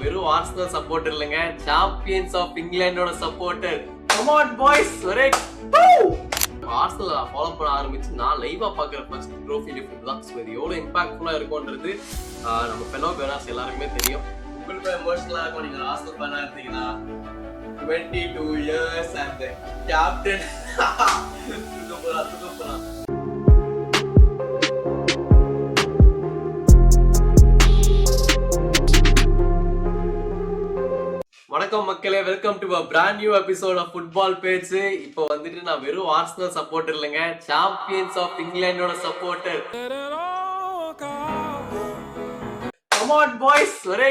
நான் வெறும் Arsenal supporter இல்லைங்க, சாம்பியன்ஸ் ஆஃப் இங்கிலாண்டோட சப்போர்ட்டர். கம் ஆன் பாய்ஸ், ஒரே ஆர்சனல் ஃபாலோ பண்ண ஆரம்பிச்சு நான் லைவா பாக்குற ஃபர்ஸ்ட் ட்ரோஃபி லிஃப்ட் தான். ஸோ இது எவ்வளவு இம்பாக்ட்ஃபுல்லா இருக்கும்ன்றது நம்ம ஃபெனோ பெனாஸ் எல்லாருக்குமே தெரியும். உங்களுக்கு எமோஷனலா இருக்கும். நீங்க ஆர்சனல் ஃபேனா இருந்தீங்கன்னா 22 years and the captain தூக்கப்போறா. வணக்கம் மக்களே, welcome to a brand new episode of football page. இப்போ வந்துட்டு நான் வெறும் ஆர்சனல் சப்போர்ட்டர் இல்லைங்க, சாம்பியன்ஸ் ஆஃப் இங்கிலாண்டோட சப்போர்ட்டர். கம் ஆன் பாய்ஸ், ஒரே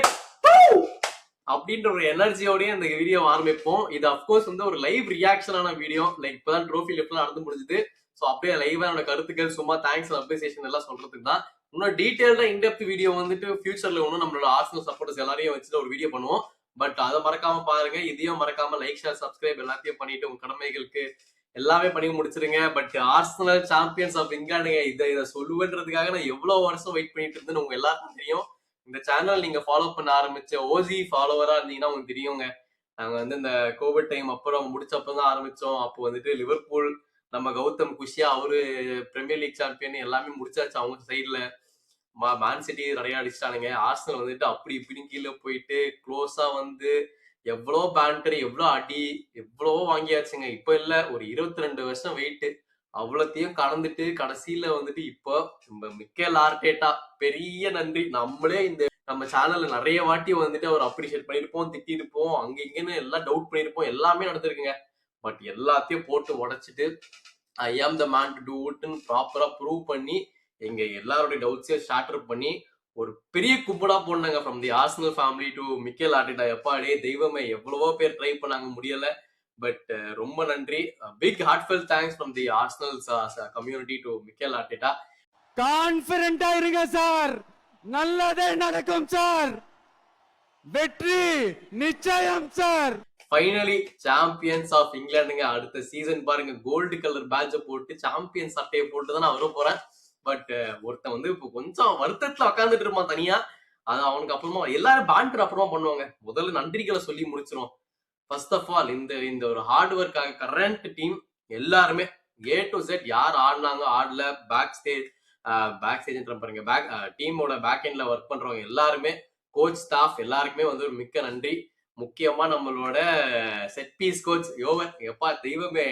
அப்படின்ற ஒரு எனர்ஜியோடய இந்த வீடியோ ஆரம்பிப்போம். இது அப்கோர்ஸ் வந்து ஒரு லைவ் ரியாக்ஷனான வீடியோ. லைக் இப்பதான் ட்ரோஃபி லிஃப்ட்லாம் நடந்து முடிஞ்சுது. ஸோ அப்படியே லைவா என்னோட கருத்துக்கள் சும்மா தேங்க்ஸ் அப்ரிசியேஷன் எல்லாம் சொல்றதுக்கு தான். இன்னும் டீடைல்டா இன்டெப்த் வீடியோ வந்துட்டு ஃபியூச்சர்ல ஒன்றும் நம்மளோட ஆர்சனல் சப்போர்ட்டர்ஸ் எல்லாரையும் வச்சுட்டு ஒரு வீடியோ பண்ணுவோம். பட் அதை மறக்காம பாருங்க. இதையும் மறக்காம லைக், ஷேர், சப்ஸ்கிரைப் எல்லாத்தையும் பண்ணிட்டு உங்க கடமைகளுக்கு எல்லாமே பண்ணி முடிச்சிருங்க. பட் ஆர்சனல் சாம்பியன்ஸ் ஆஃப் இங்கிலாந்துங்க, இதை சொல்லுவேன்றதுக்காக நான் எவ்வளவு வருஷம் வெயிட் பண்ணிட்டு இருந்தேன்னு உங்க எல்லாருக்கும் தெரியும். இந்த சேனல் நீங்க ஃபாலோ பண்ண ஆரம்பிச்ச ஓஜி ஃபாலோவரா இருந்தீங்கன்னா உங்களுக்கு தெரியுங்க. நாங்க வந்து இந்த கோவிட் டைம் அப்புறம் முடிச்சப்பதான் ஆரம்பிச்சோம். அப்போ வந்துட்டு லிவர்பூல் நம்ம கௌதம் குஷியா அவரு பிரீமியர் லீக் சாம்பியன் எல்லாமே முடிச்சாச்சு அவங்க சைட்ல. மேன் சிட்டி நிறைய அடிச்சிட்டானுங்க. ஆர்சனல் வந்துட்டு அப்படி இப்படி கீழே போயிட்டு க்ளோஸா வந்து எவ்வளோ பேண்டர், எவ்வளோ அடி, எவ்வளவோ வாங்கியாச்சுங்க. இப்ப இல்ல, ஒரு 22 வருஷம் வெயிட் அவ்வளோத்தையும் கடந்துட்டு கடைசியில வந்துட்டு இப்போ மிக்கேல் ஆர்டேட்டா பெரிய நன்றி. நம்மளே இந்த நம்ம சேனல்ல நிறைய வாட்டி வந்துட்டு அவர் அப்ரிஷியேட் பண்ணிருப்போம், திட்டிருப்போம், அங்க இங்கன்னு எல்லாம் டவுட் பண்ணிருப்போம், எல்லாமே நடந்திருக்குங்க. பட் எல்லாத்தையும் போட்டு உடைச்சிட்டு ஐ ஆம் த மேன் டு டூ இட்னு ப்ராப்பரா ப்ரூவ் பண்ணி எங்க எல்லாருடைய டவுட்ஸையும் ஷாட்டர் பண்ணி ஒரு பெரிய கும்பலா போனாங்க. From the Arsenal family to Mikel Arteta. எப்பாடே தெய்வமே, எவ்வளவோ பேர் ட்ரை பண்ணாங்க, முடியல. பட் ரொம்ப நன்றி. Big heartfelt thanks from the Arsenal community to Mikel Arteta. கான்ஃபிடென்ட்டா இருங்க சார், நல்லதே நடக்கும் சார், வெற்றி நிச்சயம் சார். ஃபைனலி சாம்பியன்ஸ் ஆஃப் இங்கிலாந்துங்க. அடுத்த சீசன் பாருங்க, கோல்டு கலர் பேட்ச போட்டு சாம்பியன் சட்டையை போட்டு தான் நான் வர போறேன். பட் ஒருத்தன் வந்து இப்போ கொஞ்சம் வருத்தத்துல உட்காந்துட்டு இருப்பான் தனியா. அது அவனுக்கு அப்புறமா எல்லாரும் பேண்டர் அப்புறமா பண்ணுவாங்க. முதல்ல நன்றிகளை சொல்லி முடிச்சிரும். ஃபர்ஸ்ட் ஆஃப் ஆல் இந்த ஒரு ஹார்ட் ஒர்க்காக கரண்ட் டீம் எல்லாருமே A to Z யார் ஆடினாங்க ஆடல, பேக் ஸ்டேஜ் பாருங்க, டீமோட பேக் எண்ட்ல ஒர்க் பண்றவங்க எல்லாருமே, கோச் ஸ்டாஃப் எல்லாருக்குமே வந்து ஒரு மிக்க நன்றி. முக்கியமா நம்மளோட செட் பீஸ் கோச் யோவன், எப்பா தெய்வமே,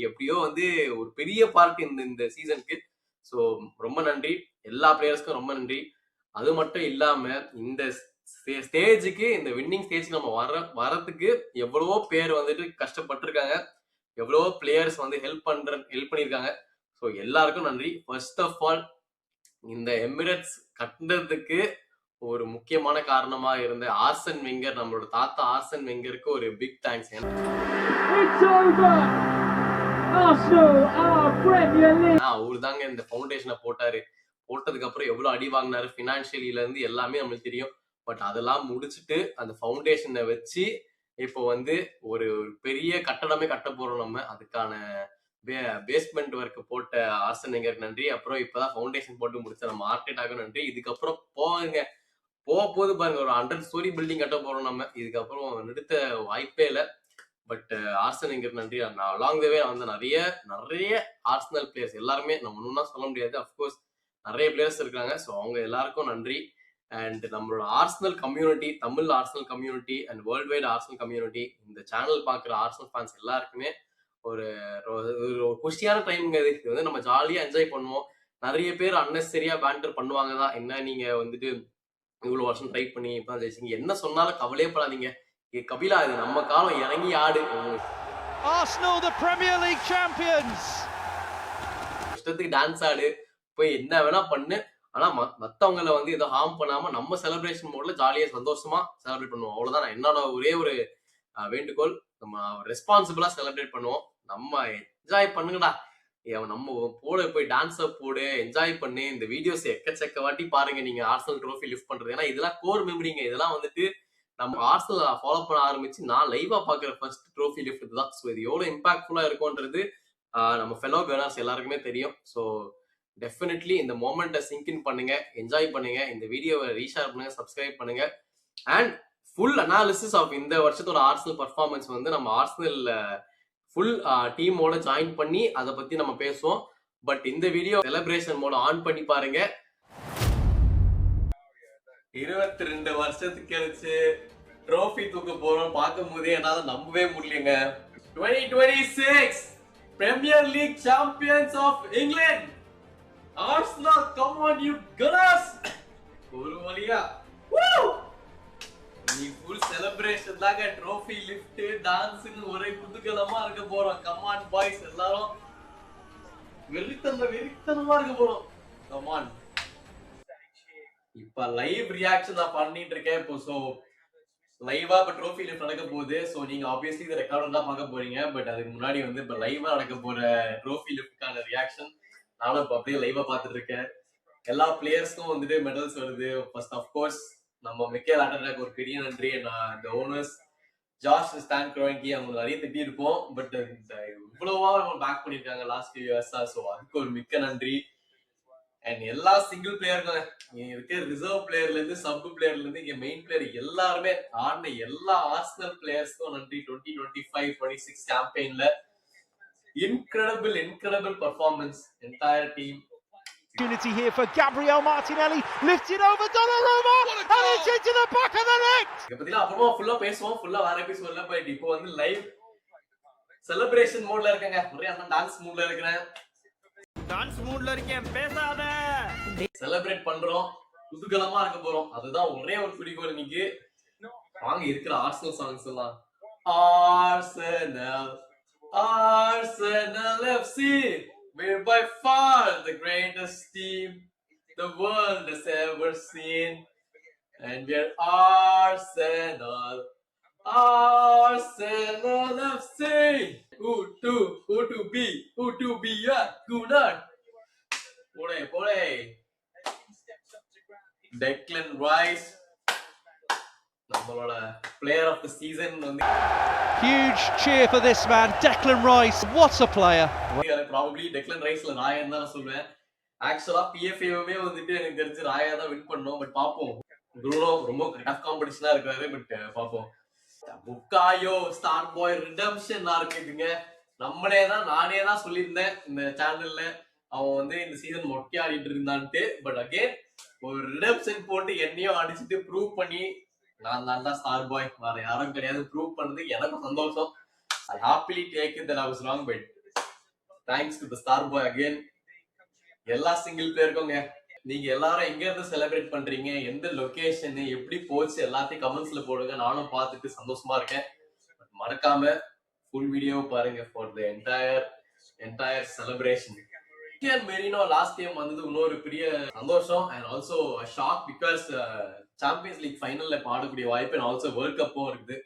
எப்படியோ வந்து ஒரு பெரிய பார்ட் இந்த சீசனுக்கு. ஸோ ரொம்ப நன்றி எல்லா பிளேயர்ஸ்க்கும், ரொம்ப நன்றி. அது மட்டும் இல்லாம இந்த ஸ்டேஜுக்கு, இந்த வின்னிங் ஸ்டேஜ்க்கு நம்ம வரதுக்கு எவ்வளவோ பேர் வந்துட்டு கஷ்டப்பட்டிருக்காங்க, எவ்வளவோ பிளேயர்ஸ் வந்து ஹெல்ப் பண்ணியிருக்காங்க. ஸோ எல்லாருக்கும் நன்றி. ஃபர்ஸ்ட் ஆஃப் ஆல் இந்த எமிரேட்ஸ் கட்டுறதுக்கு ஒரு முக்கியமான காரணமா இருந்த ஆர்சன் வெங்கர், நம்மளோட தாத்தா ஆர்சன் வெங்கருக்கு ஒரு பிக் தேங்க்ஸ். அவரு தாங்க இந்த ஃபவுண்டேஷனை போட்டாரு. போட்டதுக்கு அப்புறம் எவ்வளவு அடி வாங்கினாரு பினான்சியலில இருந்து எல்லாமே நம்மளுக்கு தெரியும். பட் அதெல்லாம் முடிச்சுட்டு அந்த ஃபவுண்டேஷனை வச்சு இப்போ வந்து ஒரு பெரிய கட்டடமே கட்ட போறோம் நம்ம. அதுக்கான பேஸ்மெண்ட் ஒர்க் போட்ட ஆர்சன் வெங்கருக்கு நன்றி. அப்புறம் இப்பதான் ஃபவுண்டேஷன் போட்டு முடிச்ச நம்ம ஆர்டேட்டாக்கும் நன்றி. இதுக்கப்புறம் போகும்போது பாருங்க, ஒரு 100 ஸ்டோரி பில்டிங் கட்ட போறோம் நம்ம. இதுக்கப்புறம் நிறுத்த வாய்ப்பே இல்லை. பட் ஆர்சன் வெங்கர் நன்றி. அலாங் த வே வந்து நிறைய ஆர்சனல் பிளேயர்ஸ் எல்லாருமே நம்ம ஒன்றும் சொல்ல முடியாது. அஃப்கோர்ஸ் நிறைய பிளேயர்ஸ் இருக்காங்க. ஸோ அவங்க எல்லாருக்கும் நன்றி. அண்ட் நம்மளோட Arsenal community, Tamil Arsenal community and world wide Arsenal community, இந்த சேனல் பார்க்குற ஆர்சனல் ஃபேன்ஸ் எல்லாருக்குமே ஒரு குஷியான டைம்ங்க. இது வந்து நம்ம ஜாலியா என்ஜாய் பண்ணுவோம். நிறைய பேர் அன்னெசரியா பேண்டர் பண்ணுவாங்க தான். என்ன நீங்க வந்துட்டு இவ்வளவு வருஷம் ட்ரை பண்ணி இப்ப ஜெயிச்சிங்க, என்ன சொன்னாலும் கவலையே படாதீங்க. கபிலா, இது நம்ம காலம், இறங்கி ஆடு. Arsenal the Premier League champions. இஷ்டத்துக்கு டான்ஸ் ஆடு, போய் என்ன வேணா பண்ணு. ஆனா மத்தவங்களை வந்து இதை ஹார்ம் பண்ணாம நம்ம செலிப்ரேஷன் மோட்ல ஜாலியா சந்தோஷமா செலிப்ரேட் பண்ணுவோம். அவ்வளவுதான் என்னோட ஒரே ஒரு வேண்டுகோள். நம்ம ரெஸ்பான்சிபிளா செலிப்ரேட் பண்ணுவோம். நம்ம என்ஜாய் பண்ணுங்கடா. நம்ம போய் டான்ஸ் போடு, என்ஜாய் பண்ணு. இந்த வீடியோஸ் எக்கச்சக்க வாட்டி பாருங்க நீங்க, ஆர்சனல் ட்ரோஃபி லிஃப்ட் பண்றது. ஏன்னா இதெல்லாம் கோர் மெமரிங்க. இதெல்லாம் வந்துட்டு நம்ம ஆர்சனல் ஃபாலோ பண்ண ஆரம்பிச்சு நான் லைவா பாக்குற ஃபர்ஸ்ட் ட்ரோஃபி லிஃப்ட் தான். ஸோ இது எவ்வளவு இம்பாக்ட்ஃபுல்லா இருக்கும்ன்றது நம்ம ஃபெலோ பெனாஸ் எல்லாருக்குமே தெரியும். ஸோ டெஃபினெட்லி இந்த மொமெண்ட்டை சிங்க் இன் பண்ணுங்க, என்ஜாய் பண்ணுங்க, இந்த வீடியோவை ரீஷேர் பண்ணுங்க, சப்ஸ்கிரைப் பண்ணுங்க. அண்ட் ஃபுல் அனாலிசிஸ் ஆஃப் இந்த வருஷத்தோட ஆர்சனல் பர்ஃபார்மன்ஸ் வந்து நம்ம ஆர்சனல் ஃபுல் டீமோட ஜாயின் பண்ணி அதை பத்தி நம்ம பேசுவோம். பட் இந்த வீடியோ செலிப்ரேஷன் மோட ஆன் பண்ணி பாருங்க. 22 வருஷத்துக்கு கழிச்சு ட்ரோஃபி தூக்க போறோம் பார்க்கும் போதே என்னால நம்பவே முடியலங்க. 2026 பிரீமியர் லீக் சாம்பியன்ஸ் ஆஃப் இங்கிலாந்து Arsenal, come on you Gunners. ஒரு வழியா நீ ஃபுல் செலிப்ரேஷன் தாங்க, ட்ரோஃபி லிஃப்ட் டான்ஸ்னு ஒரே குதூகலமா இருக்க போறோம். கம் ஆன் பாய்ஸ், எல்லாரும் வெறித்தனமா இருக்க போறோம். Come on. இப்ப லைவ் ரியாக்ஷன் நான் பண்ணிட்டு இருக்கேன். இப்போ சோ லைவா இப்ப ட்ரோஃபி லிஃப்ட் நடக்க போகுது. சோ நீங்க ஆப்வியஸ்லி இந்த ரெக்கார்ட் தான் பார்க்க போறீங்க. பட் அதுக்கு முன்னாடி வந்து இப்ப லைவா நடக்க போற ட்ரோஃபி லிஃப்ட்கான ரியாக்ஷன் நானும் இப்ப அப்படியே லைவா பார்த்துட்டு இருக்கேன். எல்லா பிளேயர்ஸ்க்கும் வந்துட்டு மெடல்ஸ் வருது. ஃபர்ஸ்ட் ஆஃப் கோர்ஸ் நம்ம மிக்கேல் ஆர்டெட்டாக்கு ஒரு பெரிய நன்றி. இந்த ஓனர்ஸ் ஜார்ஜ் ஸ்டான் க்ரோன்கி அவங்க நிறைய திட்டி இருப்போம். பட் இவ்வளவா நம்ம பேக் பண்ணிருக்காங்க லாஸ்ட் ஃபியூ இயர்ஸா. ஸோ அதுக்கு ஒரு மிக்க நன்றி. அண்ட் எல்லா சிங்கிள் பிளேயருக்கும் இருக்க ரிசர்வ் பிளேயர்ல இருந்து சப் பிளேயர்ல இருந்து இங்க மெயின் பிளேயர் எல்லாருமே ஆடின எல்லா ஆர்சனல் பிளேயர்ஸ்க்கும் நன்றி. 2025-26 கேம்பெயின்ல incredible performance, entire team. Opportunity here for Gabriel Martinelli, lifted over Donnarumma, and it's into the back of the net. இத பத்திலாம் அப்புறமா ஃபுல்லா பேசுவோம். ஃபுல்லா வேற எபிசோட்ல போய் இப்போ வந்து லைவ் செலிப்ரேஷன் மோட்ல இருக்கேங்க. ஒரே அந்த டான்ஸ் மூட்ல இருக்கேன். டான்ஸ் மூட்ல இருக்கேன், பேசாத. செலிப்ரேட் பண்றோம், குதூகலமா இருக்க போறோம். அதுதான் ஒரே ஒரு குறிக்கோள் இன்னைக்கு. வாங்க இருக்கிற ஆர்சனல் சாங்ஸ் எல்லாம். Arsenal FC, we're by far the greatest team the world has ever seen, and we're Arsenal FC. Who to be a Gunnar. Pole. Declan Rice, நம்மளோட player of the season வந்து. Huge cheer for this man, Declan Rice. What a player. Probably Declan Riceல ராயா தான் சொல்லுவேன். ஆக்சுவலா PFA-வே வந்துட்டு எனக்கு தெரிஞ்சு ராயா தான் win பண்ணோம். பட் பாப்போம். ப்ரூனோ ரொம்ப டஃப் காம்படிஷனா இருக்காரு. பட் பாப்போம். புக்காயோ ஸ்டார் பாய் ரிடம்ஷன் இருக்குதுங்க. நானே தான் சொல்லியிருந்தேன் இந்த சேனல்ல அவன் வந்து இந்த சீசன் மொட்டை ஆடிட்டு இருந்தான்ட்டு. பட் அகைன் ஒரு ரிடம்ஷன் போட்டு என்னையும் அடிச்சுட்டு ப்ரூவ் பண்ணி நான் தான் ஸ்டார் பாய், வேற யாரும் கிடையாது ப்ரூவ் பண்ணது எனக்கும் சந்தோஷம். I happily take it that I was wrong, but thanks to the star boy again. எல்லா சிங்கிள் பிளேயருக்குங்க நீங்க எல்லாரும் எங்க இருந்து செலிப்ரேட் பண்றீங்க, எந்த லொகேஷன், எப்படி போச்சு எல்லாத்தையும் கமெண்ட்ஸ்ல போடுங்க. நானும் பார்த்துட்டு சந்தோஷமா இருக்கேன். மறக்காம ஃபுல் வீடியோ பாருங்க for the entire celebration. Merino last time வந்தது இன்னொரு பெரிய சந்தோஷம். And also shock because champions league ஃபைனல்ல பாடக்கூடிய வாய்ப்பு அண்ட் ஆல்சோ வேர்ல்ட் கப்பும் இருக்குது.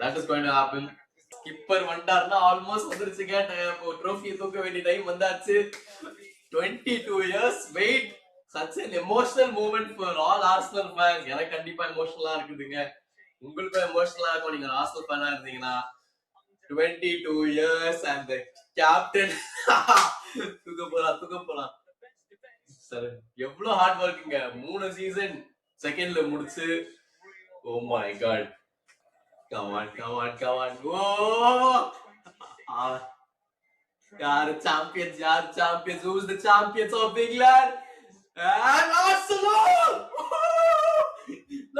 That is going to happen. Skipper வந்தாருன்னா ஆல்மோஸ்ட் வந்துருச்சுங்க. ட்ரோஃபியை தூக்க வேண்டிய டைம் வந்தாச்சு. 22 years wait, such an emotional moment for all Arsenal fans. எனக்கு கண்டிப்பா எமோஷனலா இருக்குதுங்க. உங்களுக்கும் எமோஷனலா இருக்கும் நீங்க ஆர்சனல் ஃபேனா இருந்தீங்கன்னா. 22 years and the captain தூக்க போலாம். சார் எவ்வளவு ஹார்ட் ஒர்க்குங்க. 3 சீசன் செகண்ட்ல முடிச்சு. Oh my god. Come on. Whoa! Yaar champions. Who's the champions of England? And Arsenal!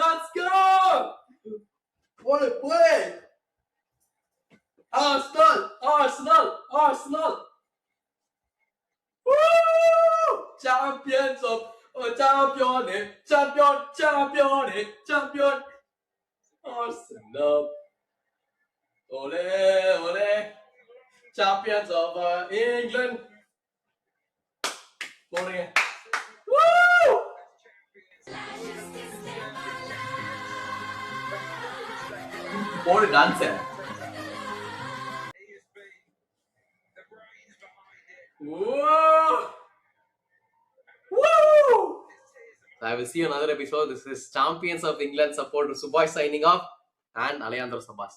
Let's go! What a play! Arsenal! Woo! Champions of champion! Arsenal! Ole! Champions of England! Morning! Woo! What a dancer! Whoa! Woo! I will see you in another episode. This is Champions of England supporter Subhash signing off and Alejandro Sabas.